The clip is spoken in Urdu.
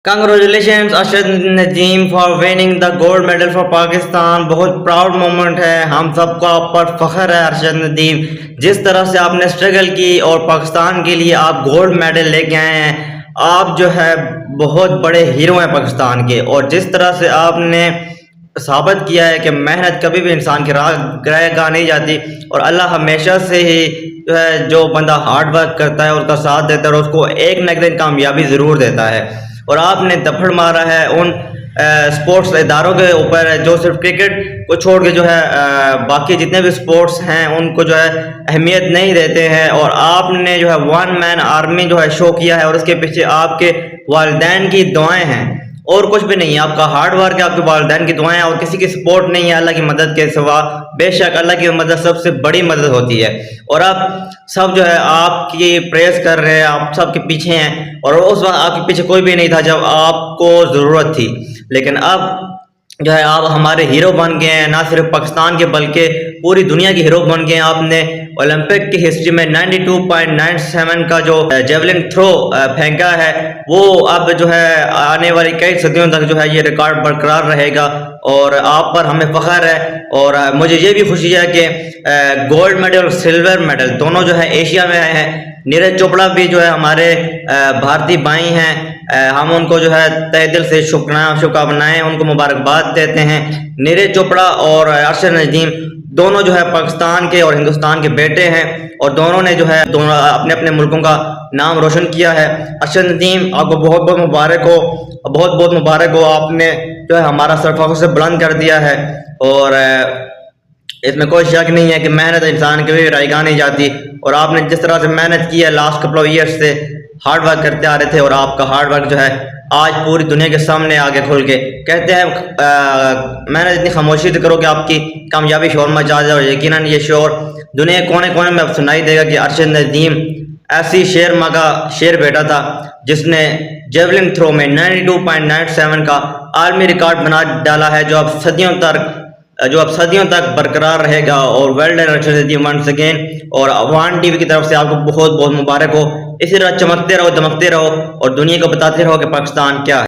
Congratulations Arshad Nadeem for winning the gold medal for Pakistan. بہت پراؤڈ مومنٹ ہے, ہم سب کو آپ پر فخر ہے ارشد ندیم. جس طرح سے آپ نے اسٹرگل کی اور پاکستان کے لیے آپ گولڈ میڈل لے کے آئے ہیں, آپ جو ہے بہت بڑے ہیرو ہیں پاکستان کے. اور جس طرح سے آپ نے ثابت کیا ہے کہ محنت کبھی بھی انسان کی راہ گاہ نہیں جاتی, اور اللہ ہمیشہ سے ہی جو بندہ ہارڈ ورک کرتا ہے اس کا ساتھ دیتا ہے اور اس کو ایک نہ ایک دن کامیابی ضرور دیتا ہے. اور آپ نے دپڑ مارا ہے ان سپورٹس اداروں کے اوپر جو صرف کرکٹ کو چھوڑ کے جو ہے باقی جتنے بھی سپورٹس ہیں ان کو جو ہے اہمیت نہیں دیتے ہیں. اور آپ نے جو ہے ون مین آرمی جو ہے شو کیا ہے, اور اس کے پیچھے آپ کے والدین کی دعائیں ہیں اور کچھ بھی نہیں ہے. آپ کا ہارڈ ورک ہے, آپ کے والدین کی دعائیں, اور کسی کی سپورٹ نہیں ہے اللہ کی مدد کے سوا. بے شک اللہ کی مدد سب سے بڑی مدد ہوتی ہے, اور اب سب جو ہے آپ کی پریز کر رہے ہیں, آپ سب کے پیچھے ہیں. اور اس وقت آپ کے پیچھے کوئی بھی نہیں تھا جب آپ کو ضرورت تھی, لیکن اب جو ہے آپ ہمارے ہیرو بن گئے ہیں, نہ صرف پاکستان کے بلکہ پوری دنیا کے ہیرو بن گئے ہیں. آپ نے اولمپک کی ہسٹری میں 92.97 کا جو جیولن تھرو پھینکا ہے, وہ اب جو ہے آنے والی کئی صدیوں تک جو ہے یہ ریکارڈ برقرار رہے گا, اور آپ پر ہمیں فخر ہے. اور مجھے یہ بھی خوشی ہے کہ گولڈ میڈل اور سلور میڈل دونوں جو ہے ایشیا میں آئے ہیں. نیرج چوپڑا بھی جو ہے ہمارے بھارتی بھائی ہیں, ہم ان کو جو ہے تہ دل سے شکرانائیں, ان کو مبارکباد دیتے ہیں. نیرج چوپڑا اور ارشد ندیم دونوں جو ہے پاکستان کے اور ہندوستان کے بیٹے ہیں, اور دونوں نے جو ہے اپنے اپنے ملکوں کا نام روشن کیا ہے. ارشد ندیم آپ کو بہت بہت مبارک ہو, بہت بہت مبارک ہو. آپ نے جو ہے ہمارا سر فخر سے بلند کر دیا ہے, اور اس میں کوئی شک نہیں ہے کہ محنت انسان کبھی بھی رائے گاہ نہیں جاتی. اور آپ نے جس طرح سے محنت کی ہے لاسٹ کپل آف ایئرس سے ہارڈ ورک کرتے آ رہے تھے, اور آپ کا ہارڈ ورک جو ہے آج پوری دنیا کے سامنے آگے کھل کے کہتے ہیں محنت اتنی خاموشی سے کرو کہ آپ کی کامیابی شور مچا جائے. اور یقیناً یہ شور دنیا کے کونے کونے میں اب سنائی دے گا کہ ارشد ندیم ایسی شیر ماں کا شیر بیٹا تھا جس نے جیولن تھرو میں 92.97 کا عالمی ریکارڈ بنا ڈالا ہے, جو اب صدیوں تک برقرار رہے گا. اور well done Arshad Nadeem once again. اور وان ٹی وی کی طرف سے آپ کو بہت بہت مبارک ہو. اسی طرح چمکتے رہو, دمکتے رہو, اور دنیا کو بتاتے رہو کہ پاکستان کیا ہے.